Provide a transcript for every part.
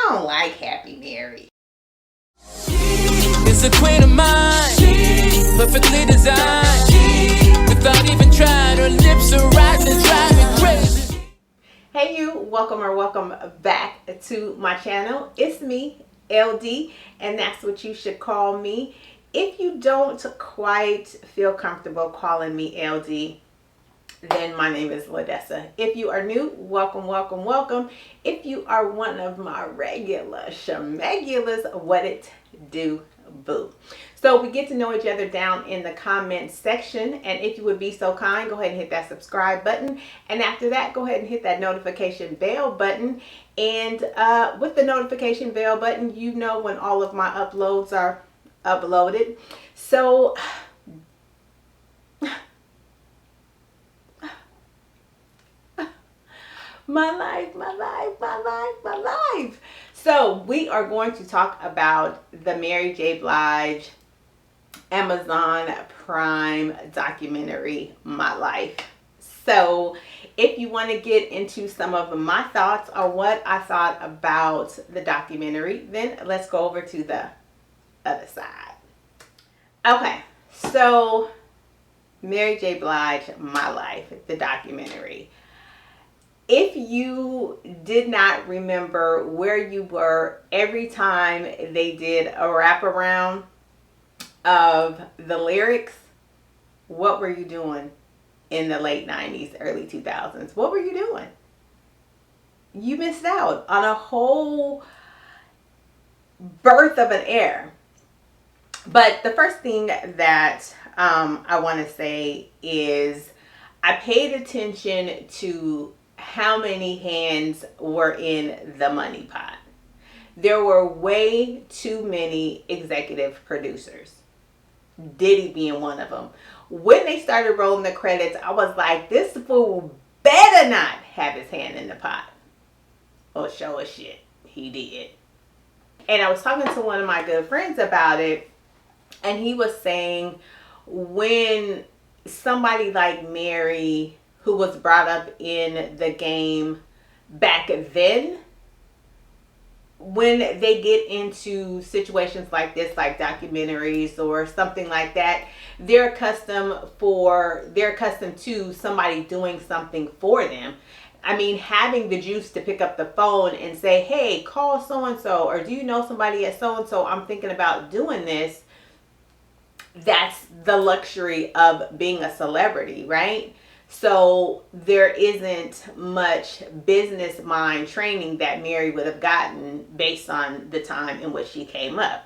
don't like Happy Mary. It's a queen of mine, perfectly designed. Without even trying, her lips are right to drive me crazy. Hey you, welcome back to my channel. It's me, LD, and that's what you should call me. If you don't quite feel comfortable calling me LD, then my name is Ladessa. If you are new, welcome. If you are one of my regular schmegulars, what it do, boo. So we get to know each other down in the comment section, and if you would be so kind, go ahead and hit that subscribe button, and after that, go ahead and hit that notification bell button. And with the notification bell button, you know when all of my uploads are uploaded. So my life. So we are going to talk about the Mary J. Blige Amazon Prime documentary, My Life. So if you want to get into some of my thoughts or what I thought about the documentary, then let's go over to the other side. Okay, so Mary J. Blige, My Life, the documentary. If you did not remember where you were every time they did a wraparound of the lyrics, what were you doing in the late 90s, early 2000s? What were you doing? You missed out on a whole birth of an era. But the first thing that I want to say is I paid attention to how many hands were in the money pot. There were way too many executive producers, Diddy being one of them. When they started rolling the credits, I was like, this fool better not have his hand in the pot. Or show a shit. He did. And I was talking to one of my good friends about it, and he was saying when somebody like Mary, who was brought up in the game back then, when they get into situations like this, like documentaries or something like that, they're accustomed to somebody doing something for them. I mean, having the juice to pick up the phone and say, hey, call so-and-so, or do you know somebody at so-and-so? I'm thinking about doing this. That's the luxury of being a celebrity, right? So there isn't much business mind training that Mary would have gotten based on the time in which she came up.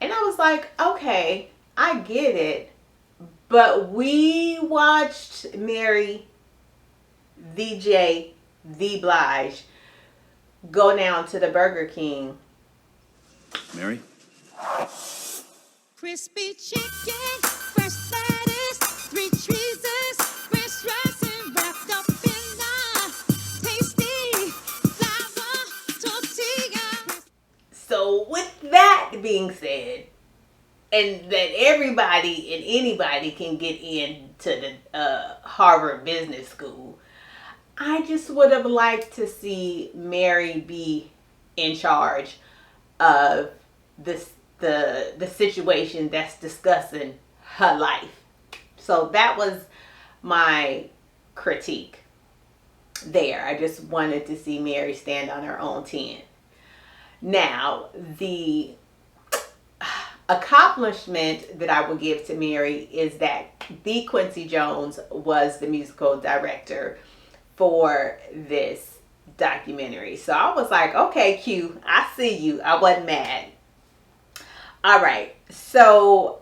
And I was like, okay, I get it. But we watched Mary, the Blige, go down to the Burger King. Mary? Crispy chicken, fresh lettuce, 3 cheeses, fresh rice and wrapped up in a tasty flour tortilla. So with that being said, and that everybody and anybody can get into the Harvard Business School, I just would have liked to see Mary be in charge of the situation that's discussing her life. So that was my critique there. I just wanted to see Mary stand on her own 10. Now, the accomplishment that I would give to Mary is that the Quincy Jones was the musical director for this documentary. So I was like, okay, Q, I see you. I wasn't mad. All right. So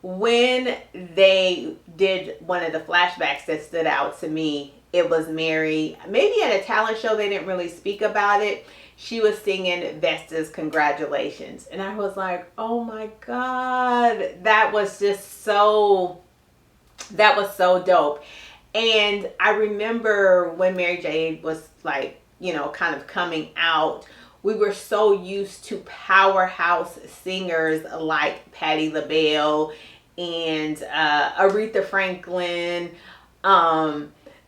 when they did one of the flashbacks that stood out to me, it was Mary, maybe at a talent show, they didn't really speak about it. She was singing Vesta's Congratulations. And I was like, oh my God, that was so dope. And I remember when Mary J was like, you know, kind of coming out, we were so used to powerhouse singers like Patti LaBelle and Aretha Franklin,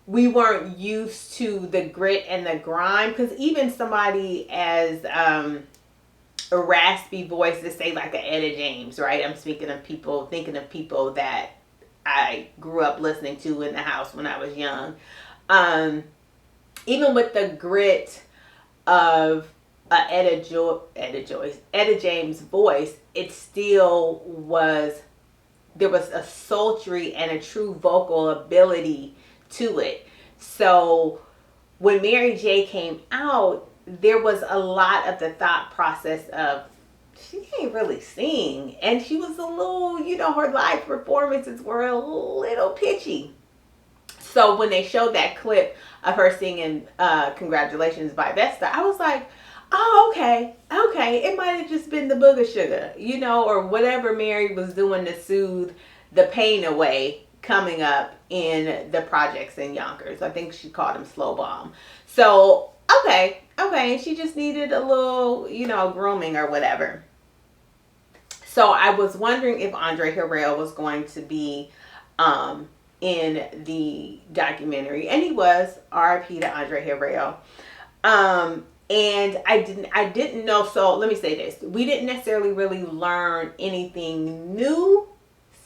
we weren't used to the grit and the grime, because even somebody as a raspy voice to say like a Etta James, right? I'm thinking of people that I grew up listening to in the house when I was young. Even with the grit of Etta James voice, it still was, there was a sultry and a true vocal ability to it. So when Mary J came out, there was a lot of the thought process of, she can't really sing. And she was a little, her live performances were a little pitchy. So when they showed that clip of her singing Congratulations by Vesta, I was like, oh, okay. It might have just been the booger sugar, or whatever Mary was doing to soothe the pain away coming up in the projects in Yonkers. I think she called him Slow Bomb. So, okay. And she just needed a little, grooming or whatever. So I was wondering if Andre Harrell was going to be in the documentary, and he was. R.I.P. to Andre Harrell. And I didn't know. So let me say this: we didn't necessarily really learn anything new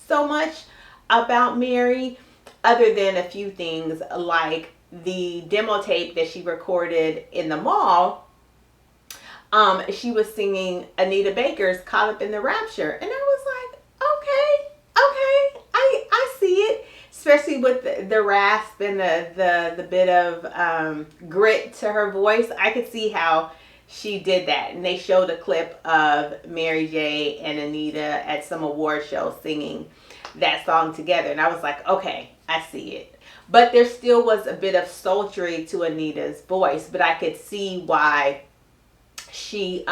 so much about Mary, other than a few things like the demo tape that she recorded in the mall. She was singing Anita Baker's "Caught Up in the Rapture," and I was like, okay, I see it, especially with the rasp and the bit of grit to her voice. I could see how she did that, and they showed a clip of Mary J and Anita at some award show singing that song together, and I was like, okay, I see it. But there still was a bit of sultry to Anita's voice, but I could see why she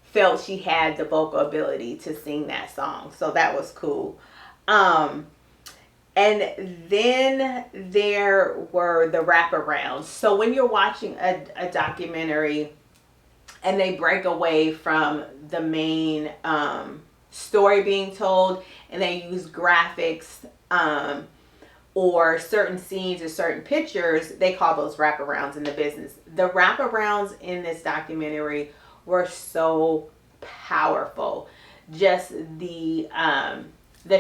felt she had the vocal ability to sing that song. So that was cool. And then there were the wraparounds. So when you're watching a documentary and they break away from the main story being told, and they use graphics or certain scenes or certain pictures, they call those wraparounds in the business. The wraparounds in this documentary were so powerful. Just the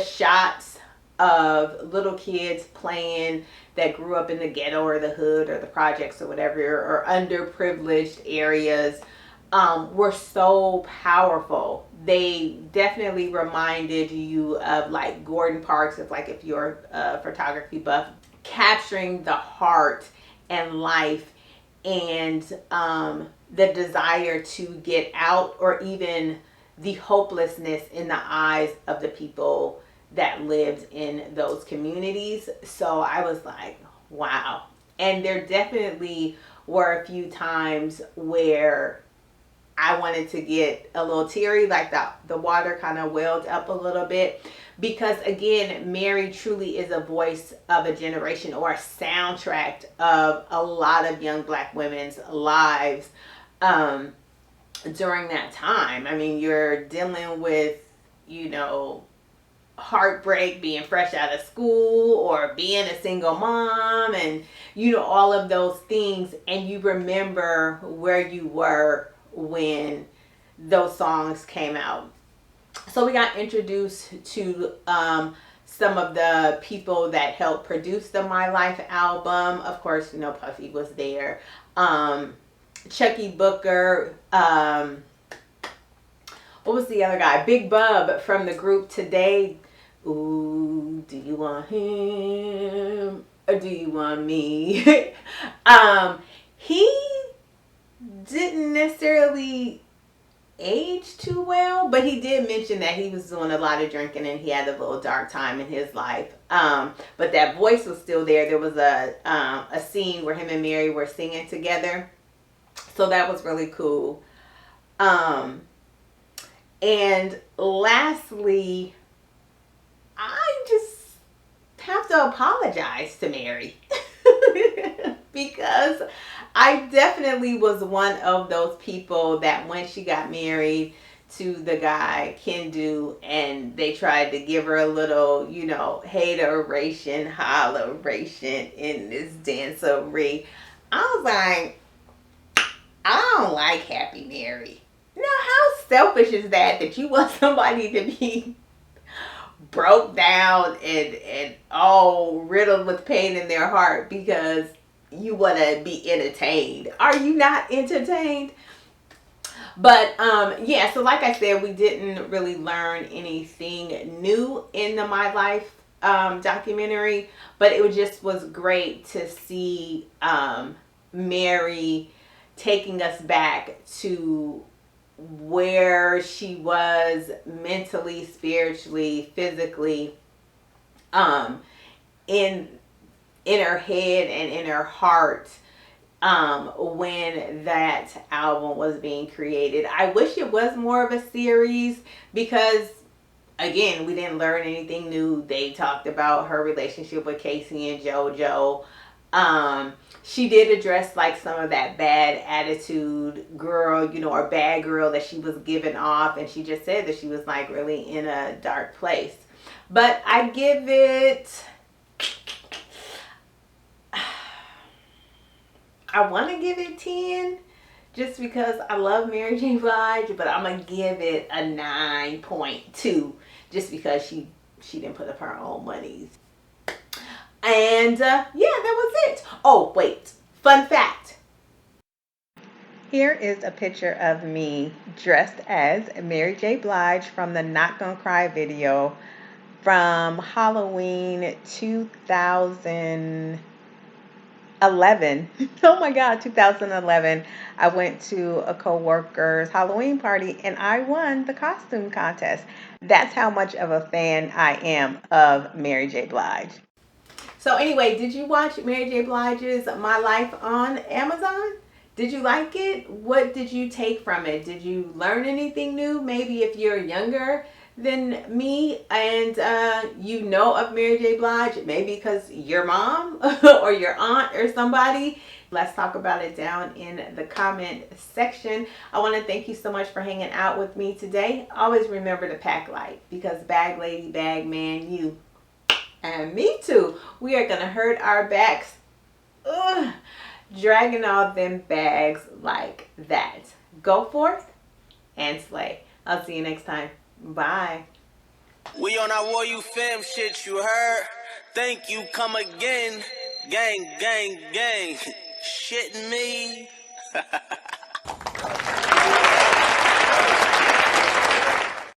shots of little kids playing that grew up in the ghetto or the hood or the projects or whatever, or underprivileged areas, were so powerful. They definitely reminded you of like Gordon Parks, if you're a photography buff, capturing the heart and life and the desire to get out, or even the hopelessness in the eyes of the people that lived in those communities. So I was like, wow. And there definitely were a few times where I wanted to get a little teary, like the water kind of welled up a little bit, because again, Mary truly is a voice of a generation, or a soundtrack of a lot of young Black women's lives during that time. I mean, you're dealing with, heartbreak, being fresh out of school, or being a single mom, and all of those things, and you remember where you were when those songs came out. So we got introduced to some of the people that helped produce the My Life album. Of course, Puffy was there. Chucky Booker. What was the other guy? Big Bub from the group Today. Ooh, do you want him or do you want me? He didn't necessarily age too well, but he did mention that he was doing a lot of drinking and he had a little dark time in his life. But that voice was still there. There was a scene where him and Mary were singing together. So that was really cool. And lastly, I just have to apologize to Mary because I definitely was one of those people that when she got married to the guy Kendu, and they tried to give her a little, you know, hateration, holleration in this dancery. I was like, I don't like Happy Mary. Now, how selfish is that you want somebody to be broke down and all riddled with pain in their heart because you want to be entertained? Are you not entertained? But yeah, so like I said, we didn't really learn anything new in the My Life documentary, but it was great to see Mary taking us back to where she was mentally, spiritually, physically, in her head and in her heart, when that album was being created. I wish it was more of a series because, again, we didn't learn anything new. They talked about her relationship with Casey and JoJo. She did address like some of that bad attitude girl, you know, or bad girl that she was giving off. And she just said that she was like really in a dark place. But I give it, I want to give it 10 just because I love Mary J. Blige, but I'm going to give it a 9.2 just because she didn't put up her own monies. And yeah, that was it. Oh, wait. Fun fact. Here is a picture of me dressed as Mary J. Blige from the Not Gonna Cry video from Halloween 2011. Oh my God, 2011. I went to a co-worker's Halloween party and I won the costume contest. That's how much of a fan I am of Mary J. Blige. So anyway, did you watch Mary J. Blige's My Life on Amazon? Did you like it? What did you take from it? Did you learn anything new? Maybe if you're younger than me and you know of Mary J. Blige, maybe because your mom or your aunt or somebody. Let's talk about it down in the comment section. I want to thank you so much for hanging out with me today. Always remember to pack light because bag lady, bag man, you and me too. We are going to hurt our backs dragging all them bags like that. Go forth and slay. I'll see you next time. Bye. We on our War You Fam shit, you heard? Thank you, come again. Gang, gang, gang. Shitting me?